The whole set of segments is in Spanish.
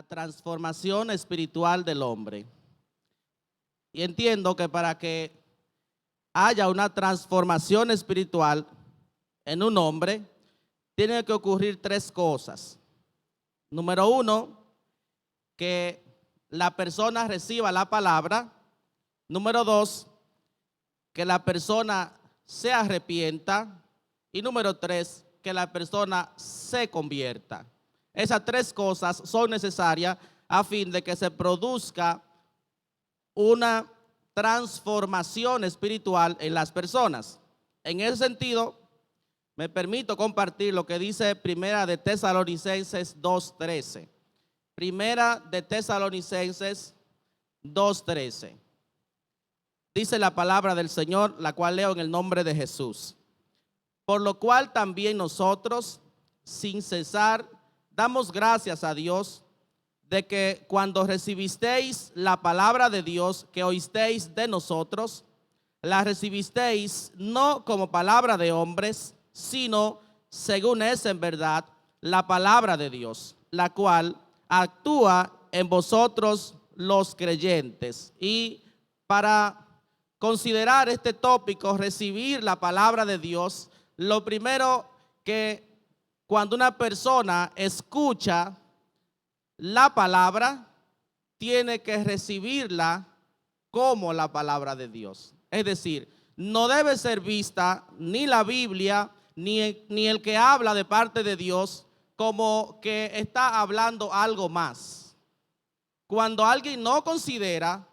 transformación espiritual del hombre. Y entiendo que para que haya una transformación espiritual en un hombre, tiene que ocurrir tres cosas. Número uno, que la persona reciba la palabra. Número dos, que la persona se arrepienta. Y número tres, que la persona se convierta. Esas tres cosas son necesarias a fin de que se produzca una transformación espiritual en las personas. En ese sentido, me permito compartir lo que dice Primera de Tesalonicenses 2:13. Primera de Tesalonicenses 2:13. Dice la palabra del Señor, la cual leo en el nombre de Jesús. Por lo cual también nosotros, sin cesar, damos gracias a Dios de que cuando recibisteis la palabra de Dios que oísteis de nosotros, la recibisteis no como palabra de hombres, sino según es en verdad la palabra de Dios, la cual actúa en vosotros los creyentes. Y para considerar este tópico, recibir la palabra de Dios, lo primero que cuando una persona escucha la palabra, tiene que recibirla como la palabra de Dios. Es decir, no debe ser vista ni la Biblia, ni el que habla de parte de Dios como que está hablando algo más. Cuando alguien no considera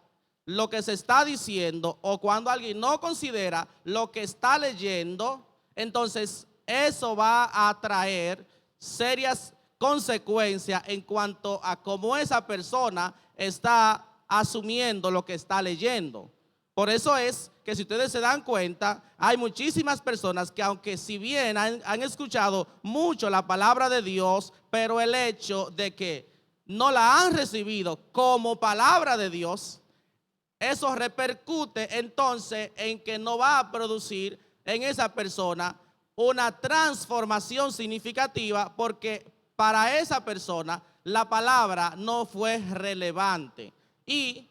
lo que se está diciendo o cuando alguien no considera lo que está leyendo, entonces eso va a traer serias consecuencias en cuanto a cómo esa persona está asumiendo lo que está leyendo. Por eso es que si ustedes se dan cuenta, hay muchísimas personas que aunque si bien han escuchado mucho la palabra de Dios, pero el hecho de que no la han recibido como palabra de Dios, eso repercute entonces en que no va a producir en esa persona una transformación significativa, porque para esa persona la palabra no fue relevante. Y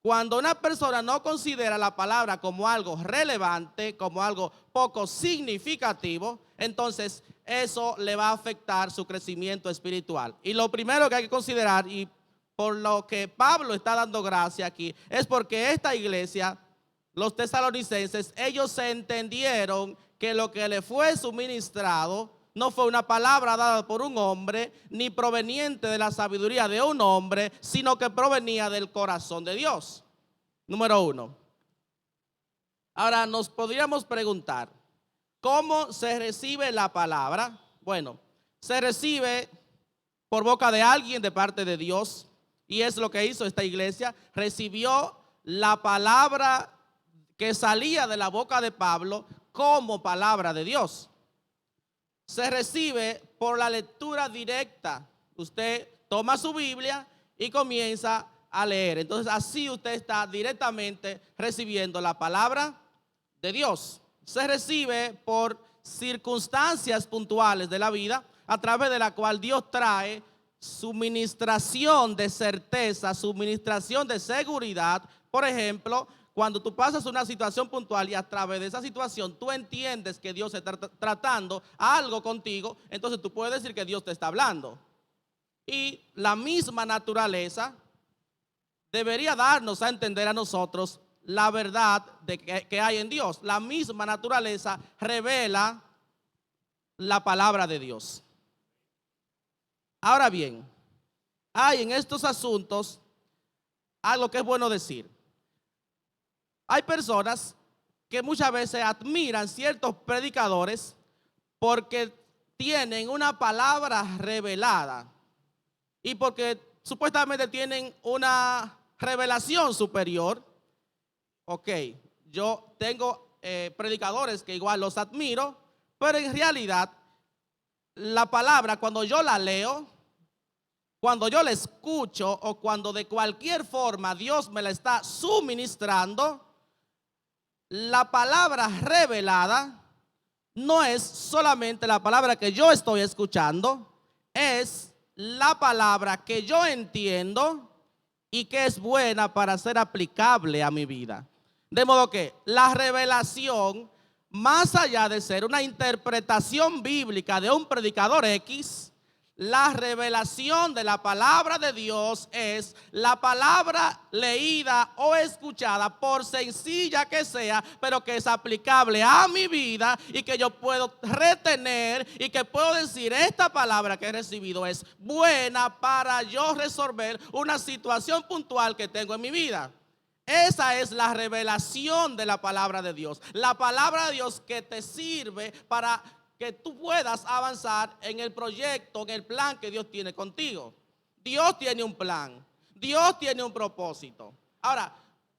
cuando una persona no considera la palabra como algo relevante, como algo poco significativo, entonces eso le va a afectar su crecimiento espiritual. Y lo primero que hay que considerar, y por lo que Pablo está dando gracia aquí, es porque esta iglesia, los tesalonicenses, ellos se entendieron que lo que le fue suministrado no fue una palabra dada por un hombre, ni proveniente de la sabiduría de un hombre, sino que provenía del corazón de Dios. Número uno. Ahora nos podríamos preguntar, ¿cómo se recibe la palabra? Bueno, se recibe por boca de alguien de parte de Dios, y es lo que hizo esta iglesia. Recibió la palabra que salía de la boca de Pablo como palabra de Dios. Se recibe por la lectura directa. Usted toma su Biblia y comienza a leer. Entonces así usted está directamente recibiendo la palabra de Dios. Se recibe por circunstancias puntuales de la vida, a través de la cual Dios trae suministración de certeza, suministración de seguridad. Por ejemplo, cuando tú pasas una situación puntual y a través de esa situación tú entiendes que Dios está tratando algo contigo, entonces tú puedes decir que Dios te está hablando. Y la misma naturaleza debería darnos a entender a nosotros la verdad que hay en Dios. La misma naturaleza revela la palabra de Dios. Ahora bien, hay en estos asuntos algo que es bueno decir. Hay personas que muchas veces admiran ciertos predicadores porque tienen una palabra revelada y porque supuestamente tienen una revelación superior. Ok, yo tengo predicadores que igual los admiro, pero en realidad la palabra, cuando yo la leo, cuando yo la escucho o cuando de cualquier forma Dios me la está suministrando, la palabra revelada no es solamente la palabra que yo estoy escuchando, es la palabra que yo entiendo y que es buena para ser aplicable a mi vida. De modo que la revelación, más allá de ser una interpretación bíblica de un predicador X, la revelación de la palabra de Dios es la palabra leída o escuchada, por sencilla que sea, pero que es aplicable a mi vida y que yo puedo retener y que puedo decir: esta palabra que he recibido es buena para yo resolver una situación puntual que tengo en mi vida. Esa es la revelación de la palabra de Dios. La palabra de Dios que te sirve para que tú puedas avanzar en el proyecto, en el plan que Dios tiene contigo. Dios tiene un plan. Dios tiene un propósito. Ahora,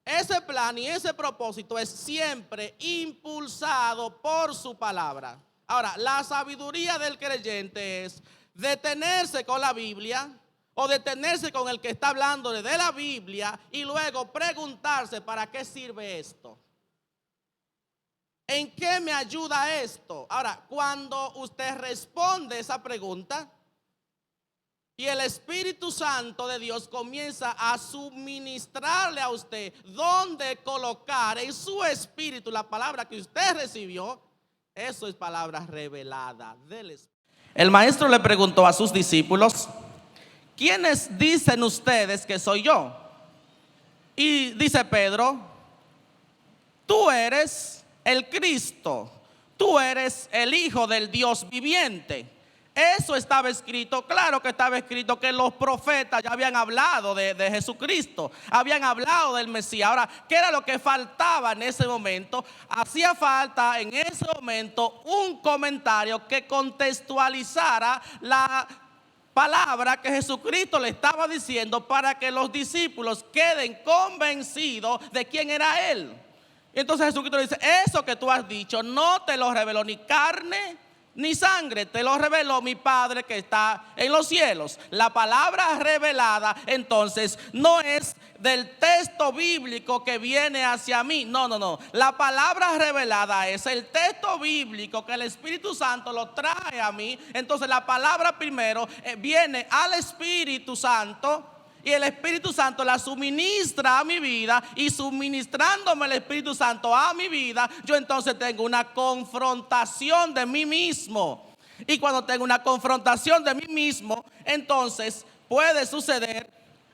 ese plan y ese propósito es siempre impulsado por su palabra. Ahora, la sabiduría del creyente es detenerse con la Biblia o detenerse con el que está hablando de la Biblia y luego preguntarse: ¿para qué sirve esto? ¿En qué me ayuda esto? Ahora, cuando usted responde esa pregunta y el Espíritu Santo de Dios comienza a suministrarle a usted dónde colocar en su espíritu la palabra que usted recibió, eso es palabra revelada del Espíritu. El maestro le preguntó a sus discípulos: ¿quiénes dicen ustedes que soy yo? Y dice Pedro: tú eres el Cristo, tú eres el Hijo del Dios viviente. Eso estaba escrito, claro que estaba escrito que los profetas ya habían hablado de Jesucristo, habían hablado del Mesías. Ahora, ¿qué era lo que faltaba en ese momento? Hacía falta en ese momento un comentario que contextualizara la palabra que Jesucristo le estaba diciendo para que los discípulos queden convencidos de quién era Él. Entonces Jesucristo le dice: eso que tú has dicho no te lo reveló ni carne ni sangre, te lo reveló mi Padre que está en los cielos. La palabra revelada entonces no es del texto bíblico que viene hacia mí. No. La palabra revelada es el texto bíblico que el Espíritu Santo lo trae a mí. Entonces la palabra primero viene al Espíritu Santo y el Espíritu Santo la suministra a mi vida, y suministrándome el Espíritu Santo a mi vida, yo entonces tengo una confrontación de mí mismo. Y cuando tengo una confrontación de mí mismo, entonces puede suceder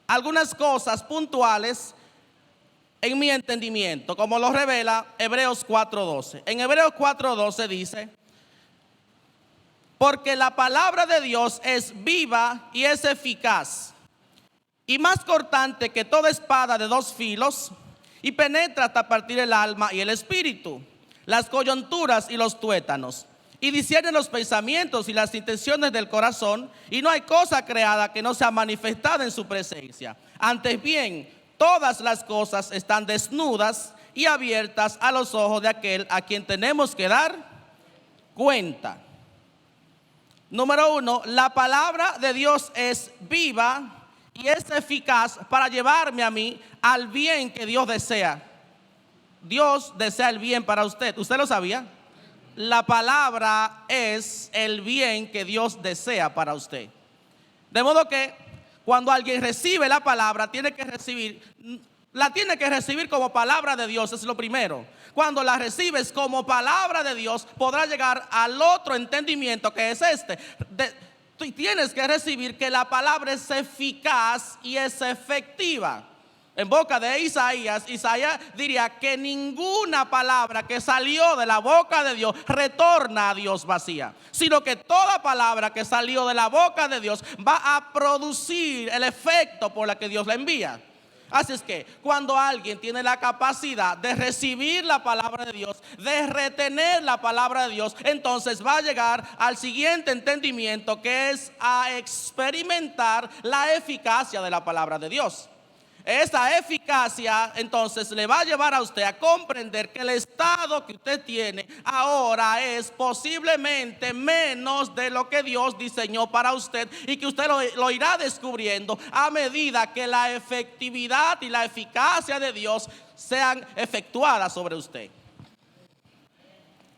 algunas cosas puntuales en mi entendimiento, como lo revela Hebreos 4:12. En Hebreos 4:12 dice: porque la palabra de Dios es viva y es eficaz, y más cortante que toda espada de dos filos, y penetra hasta partir el alma y el espíritu, las coyunturas y los tuétanos, y discierne los pensamientos y las intenciones del corazón, y no hay cosa creada que no sea manifestada en su presencia. Antes bien, todas las cosas están desnudas y abiertas a los ojos de aquel a quien tenemos que dar cuenta. Número 1, la palabra de Dios es viva y es eficaz para llevarme a mí al bien que Dios desea. Dios desea el bien para usted. ¿Usted lo sabía? La palabra es el bien que Dios desea para usted. De modo que cuando alguien recibe la palabra, la tiene que recibir como palabra de Dios, es lo primero. Cuando la recibes como palabra de Dios, podrás llegar al otro entendimiento, que es este. Tú tienes que recibir que la palabra es eficaz y es efectiva. En boca de Isaías diría que ninguna palabra que salió de la boca de Dios retorna a Dios vacía, sino que toda palabra que salió de la boca de Dios va a producir el efecto por la que Dios la envía. Así es que cuando alguien tiene la capacidad de recibir la palabra de Dios, de retener la palabra de Dios, entonces va a llegar al siguiente entendimiento, que es a experimentar la eficacia de la palabra de Dios. Esa eficacia entonces le va a llevar a usted a comprender que el estado que usted tiene ahora es posiblemente menos de lo que Dios diseñó para usted, y que usted lo irá descubriendo a medida que la efectividad y la eficacia de Dios sean efectuadas sobre usted.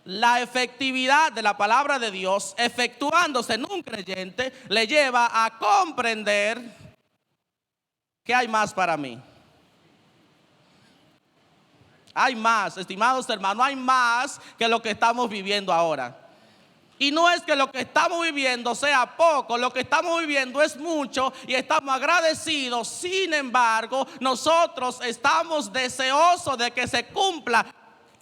la efectividad de la palabra de Dios efectuándose en un creyente le lleva a comprender que hay más para mí. Hay más, estimados hermanos, hay más que lo que estamos viviendo ahora. Y no es que lo que estamos viviendo sea poco, lo que estamos viviendo es mucho y estamos agradecidos. Sin embargo, nosotros estamos deseosos de que se cumpla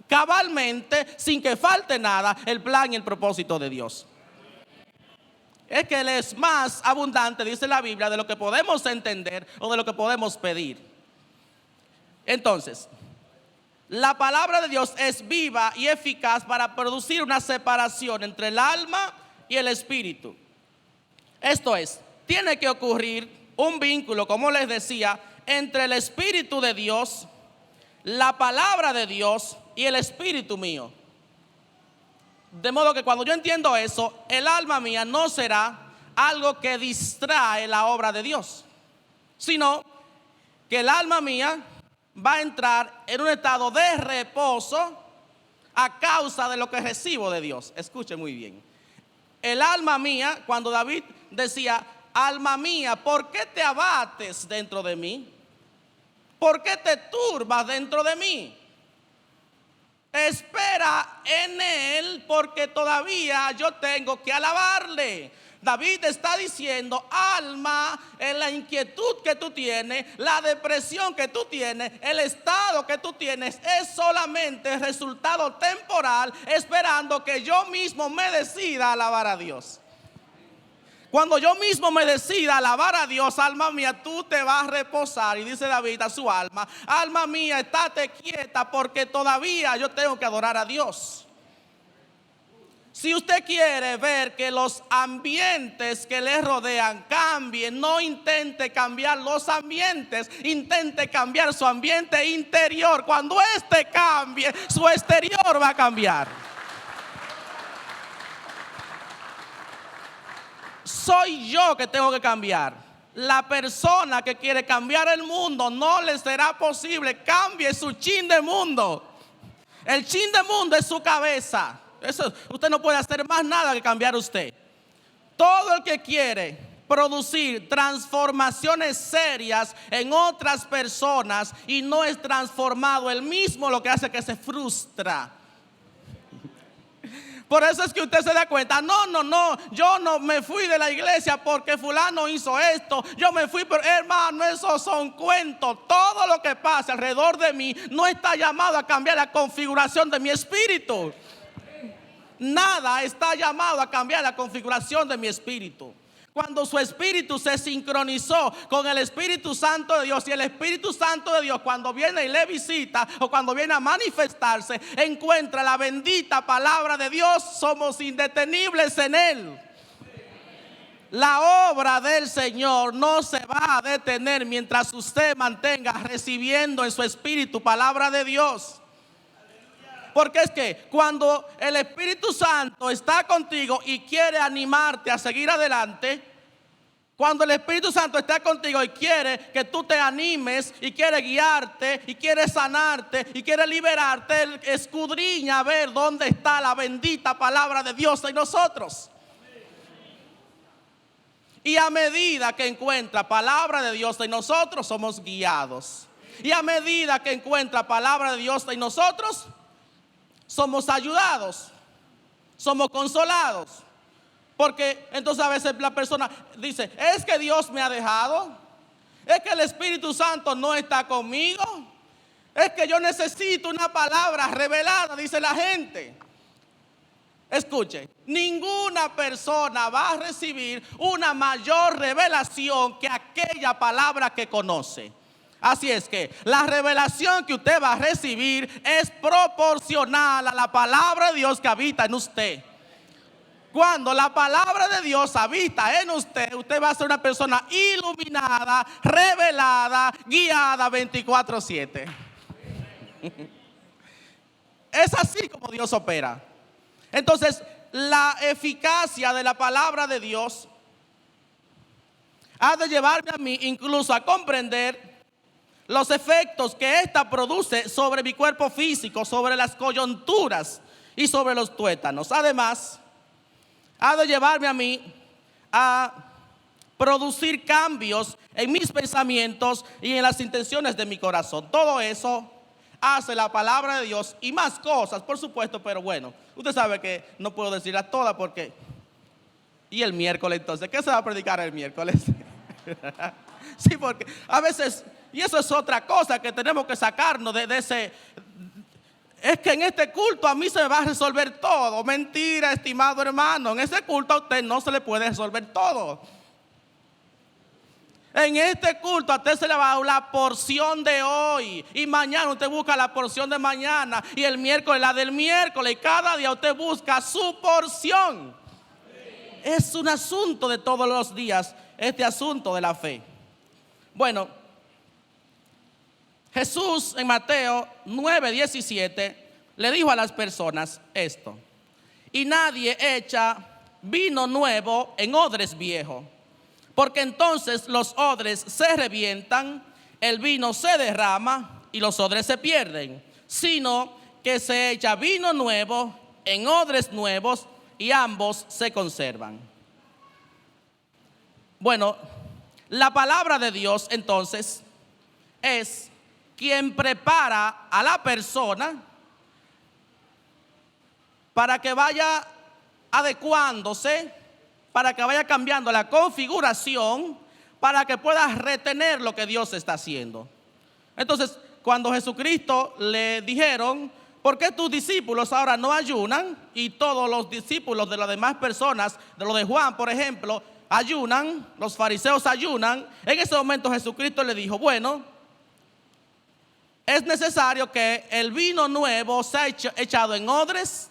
cabalmente, sin que falte nada, el plan y el propósito de Dios. Es que Él es más abundante, dice la Biblia, de lo que podemos entender o de lo que podemos pedir. Entonces, la palabra de Dios es viva y eficaz para producir una separación entre el alma y el espíritu. Esto es, tiene que ocurrir un vínculo, como les decía, entre el espíritu de Dios, la palabra de Dios y el espíritu mío. De modo que cuando yo entiendo eso, el alma mía no será algo que distrae la obra de Dios, sino que el alma mía va a entrar en un estado de reposo a causa de lo que recibo de Dios. Escuche muy bien. El alma mía, cuando David decía, alma mía, ¿por qué te abates dentro de mí? ¿Por qué te turbas dentro de mí? Espera en Él, porque todavía yo tengo que alabarle. David está diciendo, alma, en la inquietud que tú tienes, la depresión que tú tienes, el estado que tú tienes es solamente resultado temporal, esperando que yo mismo me decida alabar a Dios. Cuando yo mismo me decida alabar a Dios, alma mía, tú te vas a reposar. Y dice David a su alma, alma mía, estate quieta porque todavía yo tengo que adorar a Dios. Si usted quiere ver que los ambientes que le rodean cambien, no intente cambiar los ambientes, intente cambiar su ambiente interior. Cuando este cambie, su exterior va a cambiar. Soy yo que tengo que cambiar. La persona que quiere cambiar el mundo no le será posible. Cambie su chin de mundo. El chin de mundo es su cabeza. Eso, usted no puede hacer más nada que cambiar usted. Todo el que quiere producir transformaciones serias en otras personas y no es transformado él mismo, lo que hace que se frustra. Por eso es que usted se da cuenta, no, yo no me fui de la iglesia porque fulano hizo esto, yo me fui, pero hermano, esos son cuentos. Todo lo que pasa alrededor de mí no está llamado a cambiar la configuración de mi espíritu. Nada está llamado a cambiar la configuración de mi espíritu. Cuando su espíritu se sincronizó con el Espíritu Santo de Dios, y el Espíritu Santo de Dios cuando viene y le visita o cuando viene a manifestarse, encuentra la bendita palabra de Dios, somos indetenibles en Él. La obra del Señor no se va a detener mientras usted mantenga recibiendo en su espíritu palabra de Dios. Porque es que cuando el Espíritu Santo está contigo y quiere animarte a seguir adelante, cuando el Espíritu Santo está contigo y quiere que tú te animes y quiere guiarte y quiere sanarte y quiere liberarte, Él escudriña a ver dónde está la bendita palabra de Dios en nosotros. Y a medida que encuentra palabra de Dios en nosotros, somos guiados. Y a medida que encuentra palabra de Dios en nosotros, somos ayudados, somos consolados. Porque entonces a veces la persona dice, es que Dios me ha dejado, es que el Espíritu Santo no está conmigo, es que yo necesito una palabra revelada, dice la gente. Escuche, ninguna persona va a recibir una mayor revelación que aquella palabra que conoce. Así es que la revelación que usted va a recibir es proporcional a la palabra de Dios que habita en usted. Cuando la palabra de Dios habita en usted, usted va a ser una persona iluminada, revelada, guiada 24/7. Es así como Dios opera. Entonces, la eficacia de la palabra de Dios ha de llevarme a mí incluso a comprender los efectos que ésta produce sobre mi cuerpo físico, sobre las coyunturas y sobre los tuétanos. Además, ha de llevarme a mí a producir cambios en mis pensamientos y en las intenciones de mi corazón. Todo eso hace la palabra de Dios y más cosas, por supuesto, pero bueno, usted sabe que no puedo decirlas todas porque... ¿Y el miércoles entonces? ¿Qué se va a predicar el miércoles? Sí, porque a veces, y eso es otra cosa que tenemos que sacarnos de ese... Es que en este culto a mí se me va a resolver todo. Mentira, estimado hermano. En ese culto a usted no se le puede resolver todo. En este culto a usted se le va a dar la porción de hoy. Y mañana usted busca la porción de mañana. Y el miércoles la del miércoles. Y cada día usted busca su porción. Es un asunto de todos los días, este asunto de la fe. Bueno, Jesús en Mateo 9:17 le dijo a las personas esto: y nadie echa vino nuevo en odres viejos, porque entonces los odres se revientan, el vino se derrama y los odres se pierden, sino que se echa vino nuevo en odres nuevos y ambos se conservan. Bueno, la palabra de Dios entonces es quien prepara a la persona para que vaya adecuándose, para que vaya cambiando la configuración, para que pueda retener lo que Dios está haciendo. Entonces, cuando Jesucristo le dijeron: ¿por qué tus discípulos ahora no ayunan? Y todos los discípulos de las demás personas, de lo de Juan, por ejemplo, ayunan, los fariseos ayunan. En ese momento Jesucristo le dijo: bueno, es necesario que el vino nuevo sea echado en odres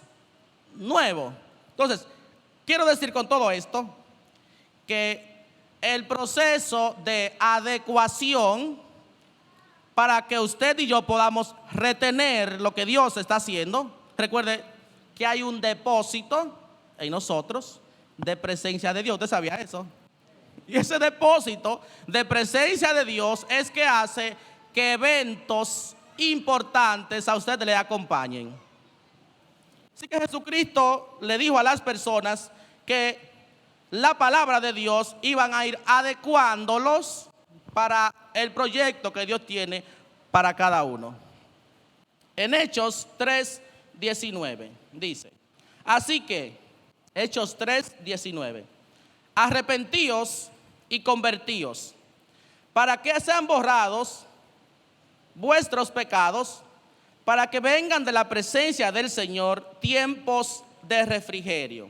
nuevos. Entonces, quiero decir con todo esto que el proceso de adecuación para que usted y yo podamos retener lo que Dios está haciendo, recuerde que hay un depósito en nosotros de presencia de Dios. ¿Usted sabía eso? Y ese depósito de presencia de Dios es que hace que eventos importantes a usted le acompañen. Así que Jesucristo le dijo a las personas que la palabra de Dios iban a ir adecuándolos para el proyecto que Dios tiene para cada uno. En Hechos 3:19 dice: así que, Hechos 3:19, arrepentíos y convertíos, para que sean borrados vuestros pecados, para que vengan de la presencia del Señor tiempos de refrigerio.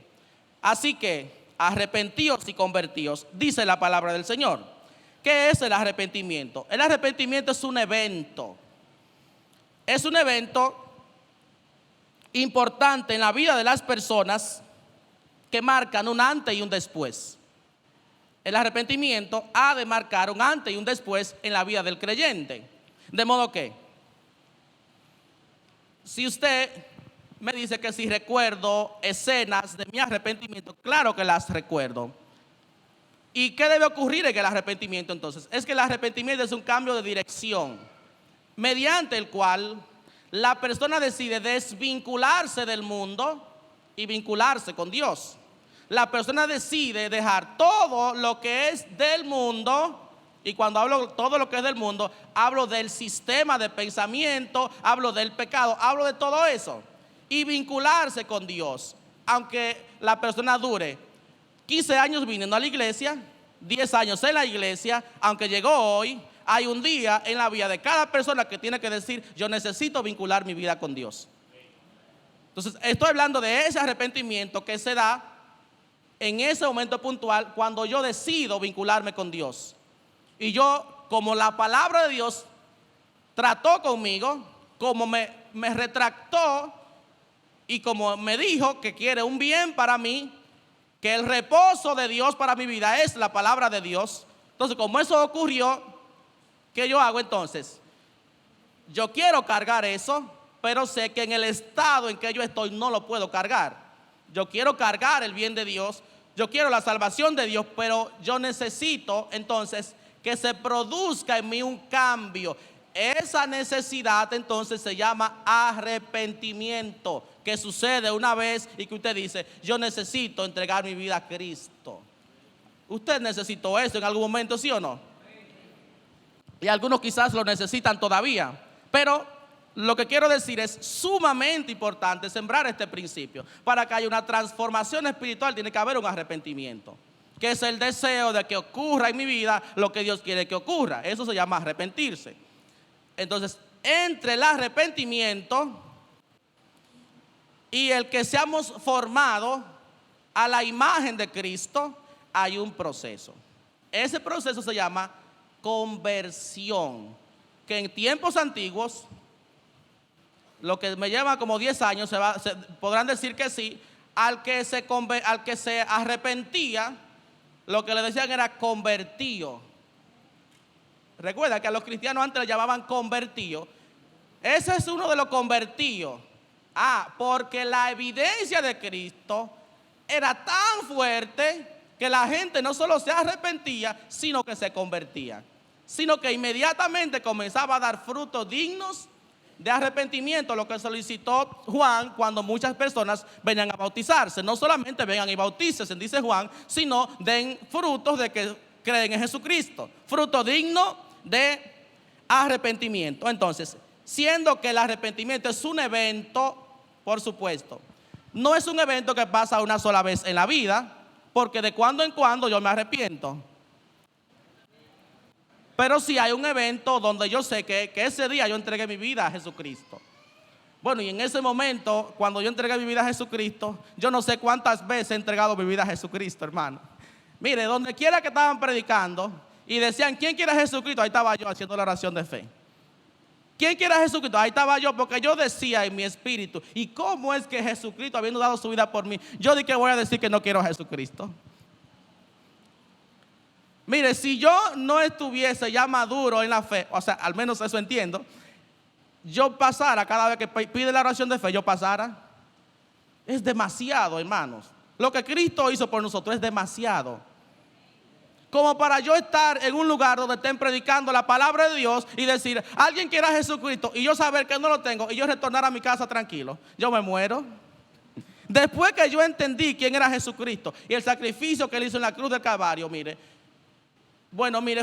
Así que, arrepentíos y convertíos, dice la palabra del Señor. ¿Qué es el arrepentimiento? El arrepentimiento es un evento. Es un evento importante en la vida de las personas que marcan un antes y un después. El arrepentimiento ha de marcar un antes y un después en la vida del creyente. De modo que, si usted me dice que si recuerdo escenas de mi arrepentimiento, claro que las recuerdo. ¿Y qué debe ocurrir en el arrepentimiento entonces? Es que el arrepentimiento es un cambio de dirección, mediante el cual la persona decide desvincularse del mundo y vincularse con Dios. La persona decide dejar todo lo que es del mundo. Y cuando hablo todo lo que es del mundo, hablo del sistema de pensamiento, hablo del pecado, hablo de todo eso. Y vincularse con Dios. Aunque la persona dure 15 años viniendo a la iglesia, 10 años en la iglesia, aunque llegó hoy, hay un día en la vida de cada persona que tiene que decir: yo necesito vincular mi vida con Dios. Entonces, estoy hablando de ese arrepentimiento que se da en ese momento puntual cuando yo decido vincularme con Dios. Y yo, como la palabra de Dios trató conmigo, como me retractó y como me dijo que quiere un bien para mí, que el reposo de Dios para mi vida es la palabra de Dios. Entonces, como eso ocurrió, ¿qué yo hago entonces? Yo quiero cargar eso, pero sé que en el estado en que yo estoy no lo puedo cargar. Yo quiero cargar el bien de Dios, yo quiero la salvación de Dios, pero yo necesito entonces que se produzca en mí un cambio. esa necesidad entonces se llama arrepentimiento, que sucede una vez y que usted dice, yo necesito entregar mi vida a Cristo. ¿Usted necesitó eso en algún momento, sí o no? Y algunos quizás lo necesitan todavía, pero lo que quiero decir es sumamente importante sembrar este principio. Para que haya una transformación espiritual tiene que haber un arrepentimiento, que es el deseo de que ocurra en mi vida lo que Dios quiere que ocurra. Eso se llama arrepentirse. Entonces, entre el arrepentimiento y el que seamos formados a la imagen de Cristo, hay un proceso. Ese proceso se llama conversión, que en tiempos antiguos, lo que me lleva como 10 años, podrán decir que sí, al que se arrepentía, lo que le decían era convertido. Recuerda que a los cristianos antes le llamaban convertidos. Ese es uno de los convertidos. Porque la evidencia de Cristo era tan fuerte que la gente no solo se arrepentía, sino que se convertía. Sino que inmediatamente comenzaba a dar frutos dignos de arrepentimiento, lo que solicitó Juan cuando muchas personas venían a bautizarse. No solamente vengan y bautícense, dice Juan, sino den frutos de que creen en Jesucristo. Fruto digno de arrepentimiento. Entonces, siendo que el arrepentimiento es un evento, por supuesto, no es un evento que pasa una sola vez en la vida, porque de cuando en cuando yo me arrepiento. Pero sí hay un evento donde yo sé que ese día yo entregué mi vida a Jesucristo. Bueno, y en ese momento, cuando yo entregué mi vida a Jesucristo, yo no sé cuántas veces he entregado mi vida a Jesucristo, hermano. Mire, donde quiera que estaban predicando y decían, ¿quién quiere a Jesucristo? Ahí estaba yo haciendo la oración de fe. ¿Quién quiere a Jesucristo? Ahí estaba yo, porque yo decía en mi espíritu, ¿y cómo es que Jesucristo, habiendo dado su vida por mí, yo dije que voy a decir que no quiero a Jesucristo? Mire, si yo no estuviese ya maduro en la fe, o sea, al menos eso entiendo, yo pasara, cada vez que pide la oración de fe, yo pasara. Es demasiado, hermanos. Lo que Cristo hizo por nosotros es demasiado. Como para yo estar en un lugar donde estén predicando la palabra de Dios y decir, alguien quiere a Jesucristo, y yo saber que no lo tengo, y yo retornar a mi casa tranquilo. Yo me muero. Después que yo entendí quién era Jesucristo y el sacrificio que él hizo en la cruz del Calvario, mire,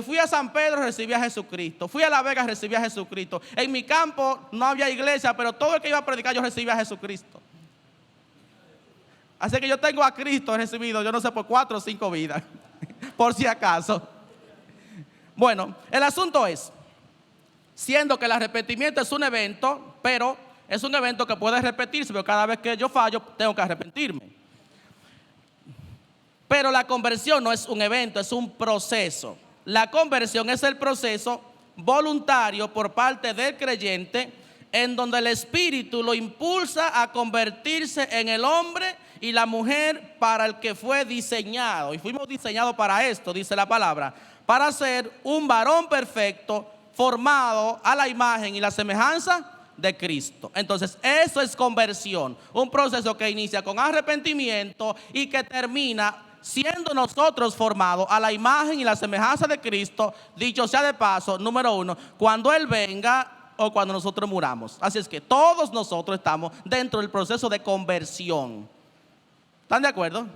fui a San Pedro, recibí a Jesucristo. Fui a La Vega, recibí a Jesucristo. En mi campo no había iglesia, pero todo el que iba a predicar yo recibía a Jesucristo. Así que yo tengo a Cristo recibido, yo no sé, por 4 o 5 vidas, por si acaso. Bueno, el asunto es, siendo que el arrepentimiento es un evento, pero es un evento que puede repetirse, pero cada vez que yo fallo tengo que arrepentirme. Pero la conversión no es un evento, es un proceso. La conversión es el proceso voluntario por parte del creyente, en donde el Espíritu lo impulsa a convertirse en el hombre y la mujer para el que fue diseñado. Y fuimos diseñados para esto, dice la palabra, para ser un varón perfecto, formado a la imagen y la semejanza de Cristo. Entonces, eso es conversión, un proceso que inicia con arrepentimiento y que termina siendo nosotros formados a la imagen y la semejanza de Cristo, dicho sea de paso, número 1, cuando Él venga o cuando nosotros muramos. Así es que todos nosotros estamos dentro del proceso de conversión. ¿Están de acuerdo?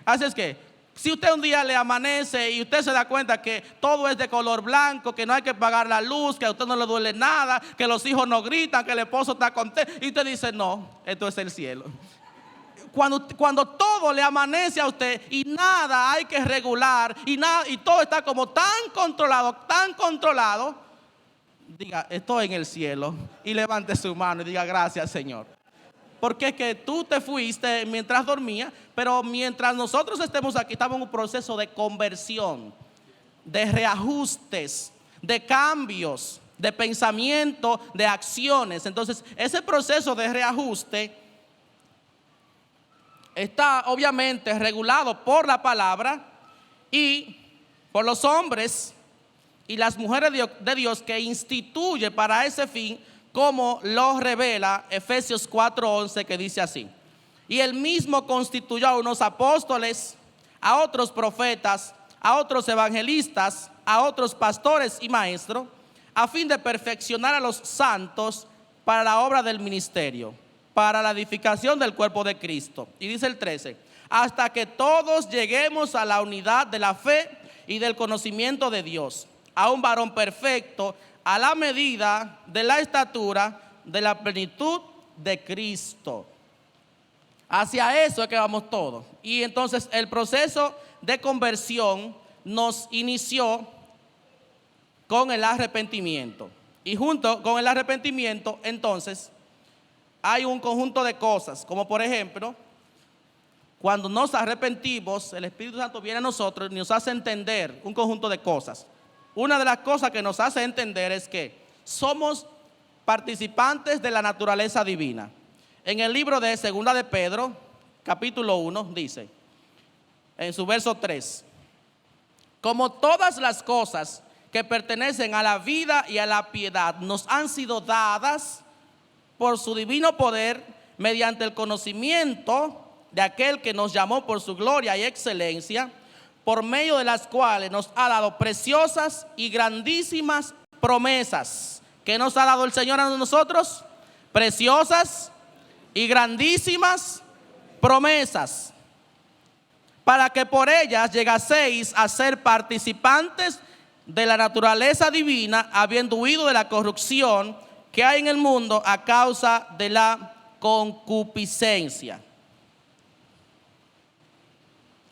Así es que, si usted un día le amanece y usted se da cuenta que todo es de color blanco, que no hay que pagar la luz, que a usted no le duele nada, que los hijos no gritan, que el esposo está contento, y usted dice, no, esto es el cielo. Cuando todo le amanece a usted y nada hay que regular y todo está como tan controlado, diga, estoy en el cielo, y levante su mano y diga, gracias, Señor. Porque es que tú te fuiste mientras dormía, pero mientras nosotros estemos aquí, estamos en un proceso de conversión, de reajustes, de cambios, de pensamiento, de acciones. Entonces, ese proceso de reajuste está obviamente regulado por la palabra y por los hombres y las mujeres de Dios que instituye para ese fin, como lo revela Efesios 4:11, que dice así: y él mismo constituyó a unos apóstoles, a otros profetas, a otros evangelistas, a otros pastores y maestros, a fin de perfeccionar a los santos para la obra del ministerio, para la edificación del cuerpo de Cristo. Y dice el 13, hasta que todos lleguemos a la unidad de la fe y del conocimiento de Dios, a un varón perfecto, a la medida de la estatura de la plenitud de Cristo. Hacia eso es que vamos todos. Y entonces el proceso de conversión nos inició con el arrepentimiento. Y junto con el arrepentimiento, entonces, hay un conjunto de cosas, como por ejemplo, cuando nos arrepentimos, el Espíritu Santo viene a nosotros y nos hace entender un conjunto de cosas. Una de las cosas que nos hace entender es que somos participantes de la naturaleza divina. En el libro de Segunda de Pedro, capítulo 1, dice, en su verso 3, como todas las cosas que pertenecen a la vida y a la piedad nos han sido dadas por su divino poder mediante el conocimiento de aquel que nos llamó por su gloria y excelencia, por medio de las cuales nos ha dado preciosas y grandísimas promesas. ¿Qué nos ha dado el Señor a nosotros? Preciosas y grandísimas promesas, para que por ellas llegaseis a ser participantes de la naturaleza divina, habiendo huido de la corrupción que hay en el mundo a causa de la concupiscencia.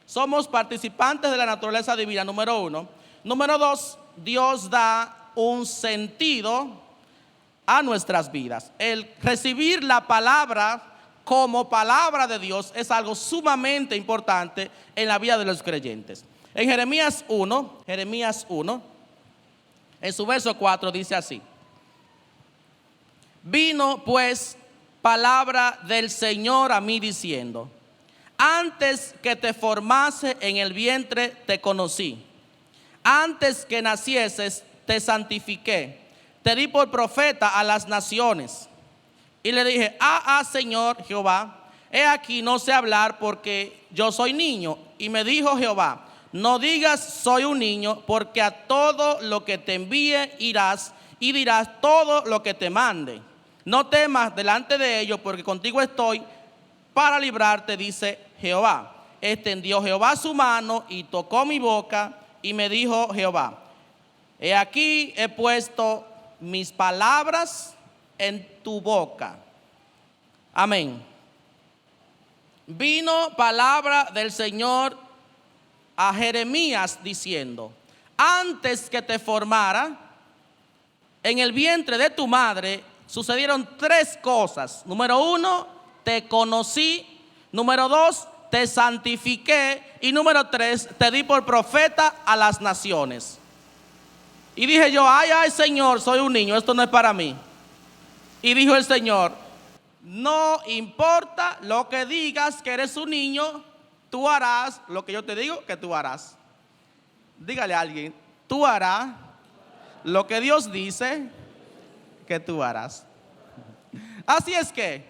Somos participantes de la naturaleza divina, número 1. Número 2, Dios da un sentido a nuestras vidas. El recibir la palabra como palabra de Dios es algo sumamente importante en la vida de los creyentes. En Jeremías 1, en su verso 4 dice así: vino pues palabra del Señor a mí diciendo, antes que te formase en el vientre te conocí, antes que nacieses te santifiqué, te di por profeta a las naciones. Y le dije, Señor Jehová, he aquí no sé hablar porque yo soy niño. Y me dijo Jehová, no digas soy un niño, porque a todo lo que te envíe irás y dirás todo lo que te mande. No temas delante de ellos, porque contigo estoy para librarte, dice Jehová. Extendió Jehová su mano y tocó mi boca y me dijo Jehová, he aquí he puesto mis palabras en tu boca. Amén. Vino palabra del Señor a Jeremías diciendo, antes que te formara en el vientre de tu madre, sucedieron 3 cosas. Número 1, te conocí. Número 2, te santifiqué. Y número 3, te di por profeta a las naciones. Y dije yo, ay Señor, soy un niño, esto no es para mí. Y dijo el Señor, no importa lo que digas que eres un niño, tú harás lo que yo te digo que tú harás. Dígale a alguien, tú harás lo que Dios dice que tú harás. Así es que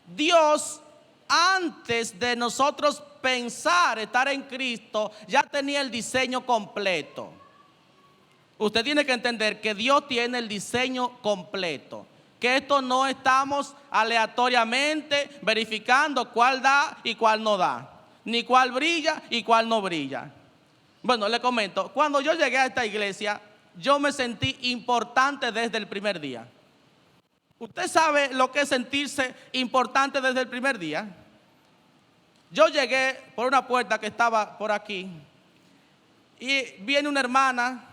Dios, antes de nosotros pensar estar en Cristo, ya tenía el diseño completo. Usted tiene que entender que Dios tiene el diseño completo, que esto no estamos aleatoriamente verificando cuál da y cuál no da, ni cuál brilla y cuál no brilla. Bueno, le comento, cuando yo llegué a esta iglesia, yo me sentí importante desde el primer día. ¿Usted sabe lo que es sentirse importante desde el primer día? Yo llegué por una puerta que estaba por aquí y viene una hermana.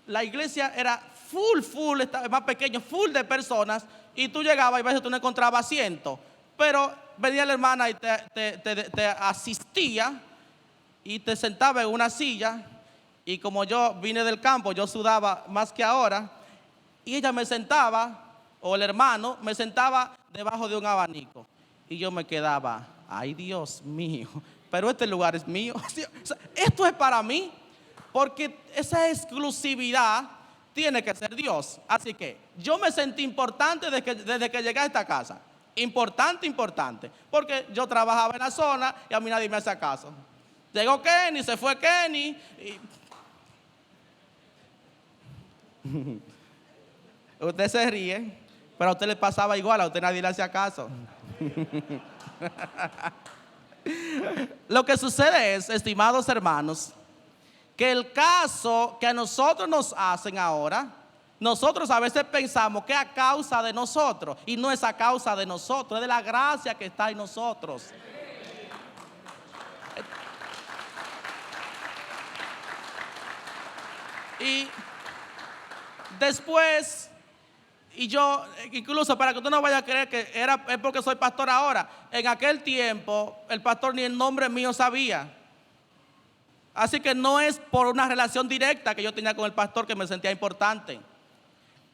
La iglesia era full, estaba más pequeño, full de personas, y tú llegabas y a veces tú no encontrabas asiento, pero venía la hermana y te asistía y te sentaba en una silla, y como yo vine del campo, yo sudaba más que ahora, y ella me sentaba, o el hermano me sentaba debajo de un abanico, y yo me quedaba, ay Dios mío, pero este lugar es mío, esto es para mí. Porque esa exclusividad tiene que ser Dios. Así que yo me sentí importante desde que llegué a esta casa. Importante. Porque yo trabajaba en la zona y a mí nadie me hacía caso. Llegó Kenny, se fue Kenny. Usted se ríe, pero a usted le pasaba igual, a usted nadie le hacía caso. Lo que sucede es, estimados hermanos, que el caso que a nosotros nos hacen ahora, nosotros a veces pensamos que es a causa de nosotros, y no es a causa de nosotros, es de la gracia que está en nosotros. Y después, y yo, incluso para que usted no vaya a creer que es porque soy pastor ahora, en aquel tiempo el pastor ni el nombre mío sabía. Así que no es por una relación directa que yo tenía con el pastor que me sentía importante.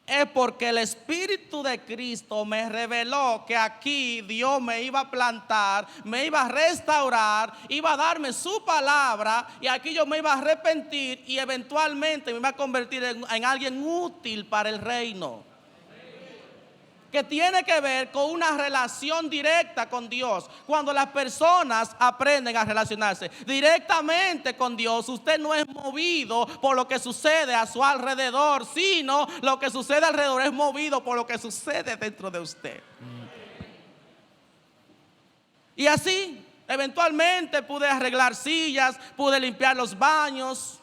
Es porque el Espíritu de Cristo me reveló que aquí Dios me iba a plantar, me iba a restaurar, iba a darme su palabra, y aquí yo me iba a arrepentir y eventualmente me iba a convertir en alguien útil para el reino. Que tiene que ver con una relación directa con Dios. Cuando las personas aprenden a relacionarse directamente con Dios, usted no es movido por lo que sucede a su alrededor, sino lo que sucede alrededor es movido por lo que sucede dentro de usted. Y así, eventualmente pude arreglar sillas, pude limpiar los baños.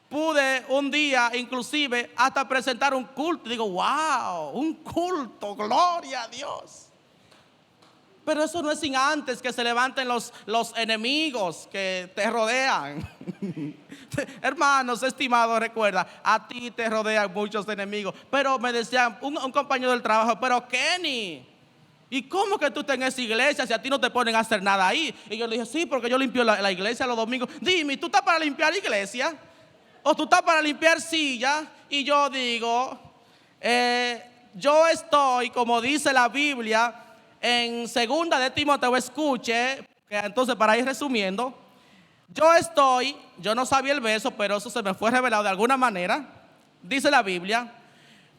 Pude un día inclusive hasta presentar un culto. Digo, wow, un culto, gloria a Dios. Pero eso no es sin antes que se levanten los enemigos que te rodean. Hermanos, estimados, recuerda, a ti te rodean muchos enemigos. Pero me decían, un compañero del trabajo, pero Kenny, ¿y cómo que tú estás en esa iglesia si a ti no te ponen a hacer nada ahí? Y yo le dije, sí, porque yo limpio la iglesia los domingos. Dime, ¿tú estás para limpiar la iglesia? ¿O tú estás para limpiar sillas? Y yo digo, yo estoy, como dice la Biblia, en 2 de Timoteo, escuche, que entonces para ir resumiendo, yo no sabía el verso, pero eso se me fue revelado de alguna manera. Dice la Biblia,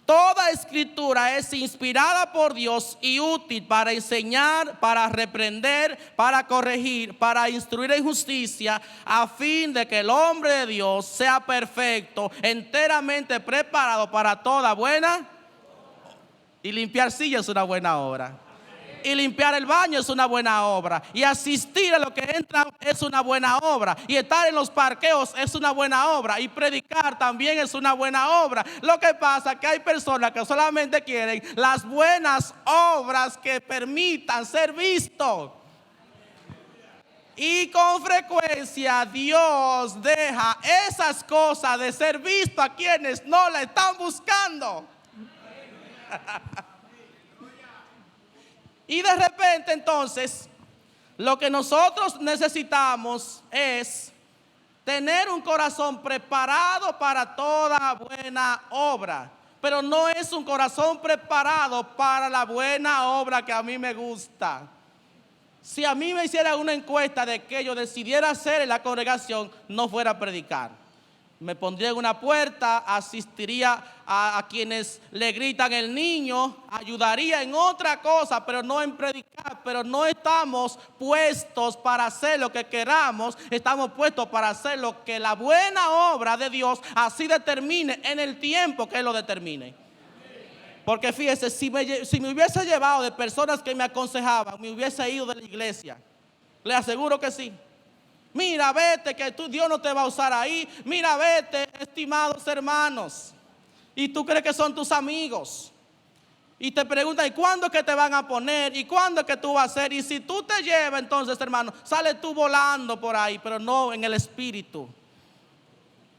toda escritura es inspirada por Dios y útil para enseñar, para reprender, para corregir, para instruir en justicia, a fin de que el hombre de Dios sea perfecto, enteramente preparado para toda buena. Y limpiar sillas es una buena obra. Y limpiar el baño es una buena obra. Y asistir a los que entran es una buena obra. Y estar en los parqueos es una buena obra. Y predicar también es una buena obra. Lo que pasa es que hay personas que solamente quieren las buenas obras que permitan ser vistos. Y con frecuencia Dios deja esas cosas de ser visto a quienes no la están buscando. Y de repente entonces, lo que nosotros necesitamos es tener un corazón preparado para toda buena obra. Pero no es un corazón preparado para la buena obra que a mí me gusta. Si a mí me hicieran una encuesta de que yo decidiera hacer en la congregación, no fuera a predicar. Me pondría en una puerta, asistiría a quienes le gritan el niño, ayudaría en otra cosa, pero no en predicar. Pero no estamos puestos para hacer lo que queramos, estamos puestos para hacer lo que la buena obra de Dios así determine en el tiempo que Él lo determine. Porque fíjese, si me hubiese llevado de personas que me aconsejaban, me hubiese ido de la iglesia. Le aseguro que sí. Mira, vete, que Dios no te va a usar ahí. Mira, vete, estimados hermanos. Y tú crees que son tus amigos. Y te preguntan, ¿y cuándo es que te van a poner? ¿Y cuándo es que tú vas a hacer? Y si tú te llevas, entonces, hermano, sales tú volando por ahí, pero no en el espíritu.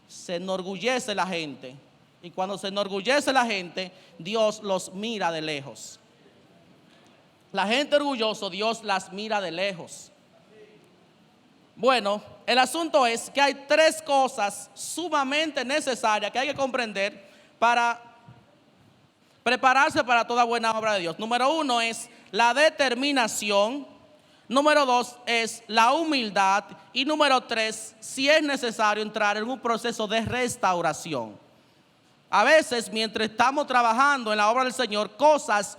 Se enorgullece la gente. Y cuando se enorgullece la gente, Dios los mira de lejos. La gente orgullosa, Dios las mira de lejos. Bueno, el asunto es que hay tres cosas sumamente necesarias que hay que comprender para prepararse para toda buena obra de Dios. Número uno es la determinación. Número dos es la humildad. Y número tres, si es necesario entrar en un proceso de restauración. A veces, mientras estamos trabajando en la obra del Señor, cosas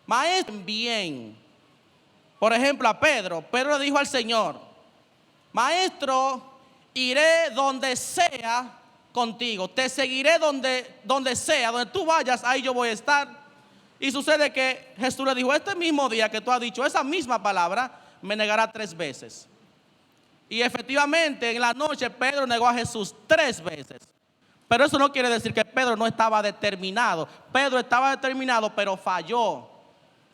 maestro bien. Por ejemplo, a Pedro le dijo al Señor, Maestro, iré donde sea contigo. Te seguiré donde sea, donde tú vayas, ahí yo voy a estar. Y sucede que Jesús le dijo: este mismo día que tú has dicho esa misma palabra, me negará 3 veces. Y efectivamente en la noche Pedro negó a Jesús 3 veces. Pero eso no quiere decir que Pedro no estaba determinado. Pedro estaba determinado, pero falló.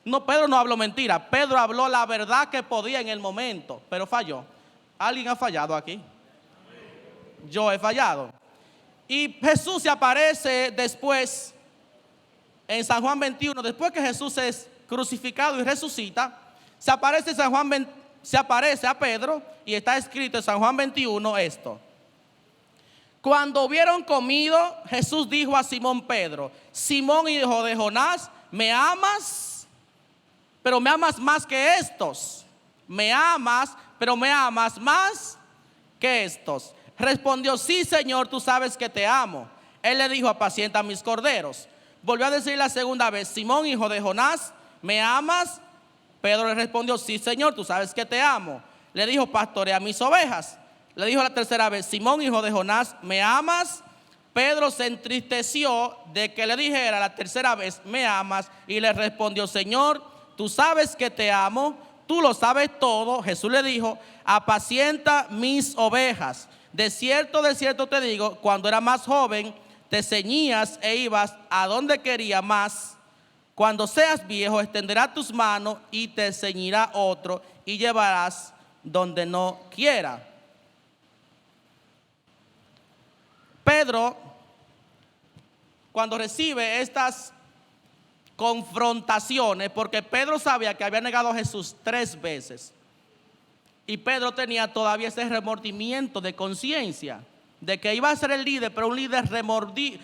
No, Pedro no habló mentira. Pedro habló la verdad que podía en el momento, pero falló. ¿Alguien ha fallado aquí? Yo he fallado. Y Jesús se aparece después en San Juan 21, después que Jesús es crucificado y resucita, se aparece a Pedro, y está escrito en San Juan 21 esto: cuando hubieron comido, Jesús dijo a Simón Pedro: Simón, hijo de Jonás, ¿me amas? Pero me amas más que estos. Me amas, pero me amas más que estos. Respondió: sí, Señor, tú sabes que te amo. Él le dijo: apacienta mis corderos. Volvió a decir la segunda vez: Simón, hijo de Jonás, ¿me amas? Pedro le respondió: sí, Señor, tú sabes que te amo. Le dijo: pastorea mis ovejas. Le dijo la tercera vez: Simón, hijo de Jonás, ¿me amas? Pedro se entristeció de que le dijera la tercera vez: ¿me amas? Y le respondió: Señor, tú sabes que te amo, tú lo sabes todo. Jesús le dijo: apacienta mis ovejas. De cierto te digo, cuando era más joven, te ceñías e ibas a donde quería más. Cuando seas viejo, extenderás tus manos y te ceñirá otro y llevarás donde no quiera. Pedro, cuando recibe estas confrontaciones, porque Pedro sabía que había negado a Jesús 3 veces, y Pedro tenía todavía ese remordimiento de conciencia de que iba a ser el líder, pero un líder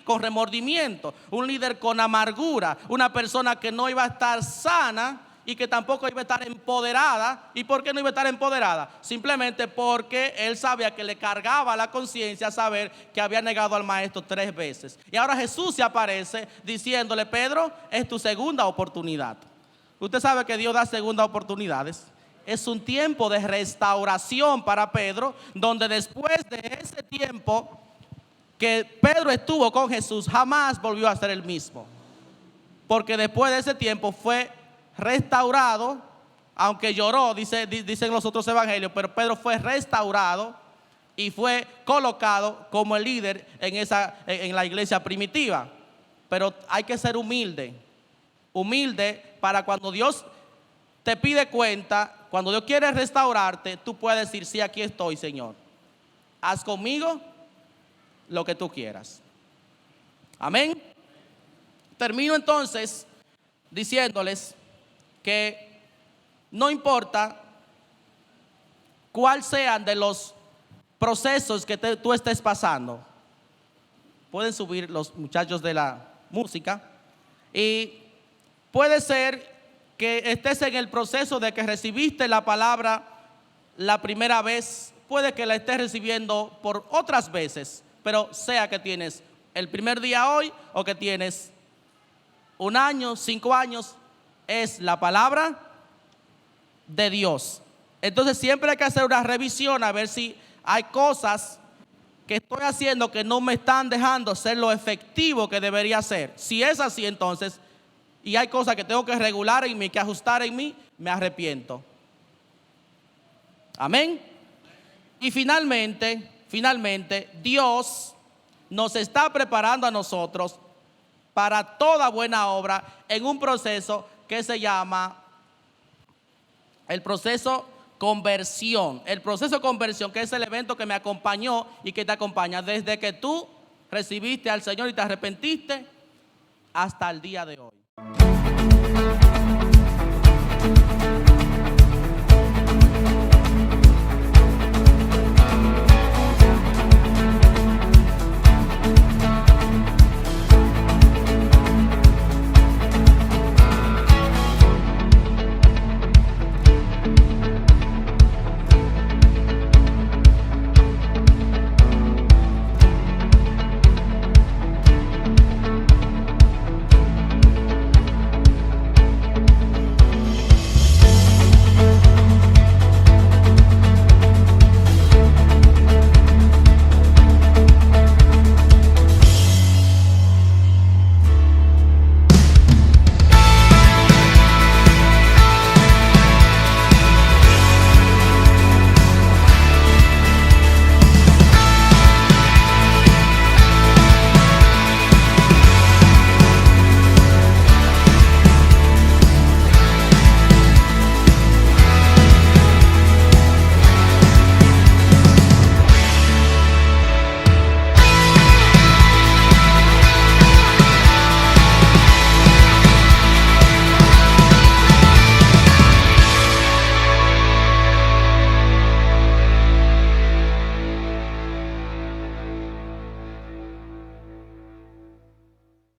con remordimiento, un líder con amargura, una persona que no iba a estar sana y que tampoco iba a estar empoderada. ¿Y por qué no iba a estar empoderada? Simplemente porque él sabía que le cargaba la conciencia saber que había negado al maestro 3 veces. Y ahora Jesús se aparece diciéndole: Pedro, es tu segunda oportunidad. Usted sabe que Dios da segundas oportunidades. Es un tiempo de restauración para Pedro, donde después de ese tiempo que Pedro estuvo con Jesús, jamás volvió a ser el mismo. Porque después de ese tiempo fue restaurado, aunque lloró, dicen los otros evangelios, pero Pedro fue restaurado y fue colocado como el líder en la iglesia primitiva. Pero hay que ser humilde para cuando Dios te pide cuenta, cuando Dios quiere restaurarte, tú puedes decir: sí, aquí estoy, Señor. Haz conmigo lo que tú quieras. Amén. Termino entonces diciéndoles que no importa cuál sean de los procesos que tú estés pasando. Pueden subir los muchachos de la música. Y puede ser que estés en el proceso de que recibiste la palabra la primera vez. Puede que la estés recibiendo por otras veces, pero sea que tienes el primer día hoy o que tienes 1 año, 5 años, es la palabra de Dios. Entonces siempre hay que hacer una revisión a ver si hay cosas que estoy haciendo que no me están dejando ser lo efectivo que debería ser. Si es así, entonces, y hay cosas que tengo que regular en mí, que ajustar en mí, me arrepiento. Amén. Y finalmente, Dios nos está preparando a nosotros para toda buena obra en un proceso que se llama el proceso conversión. El proceso conversión, que es el evento que me acompañó y que te acompaña desde que tú recibiste al Señor y te arrepentiste hasta el día de hoy.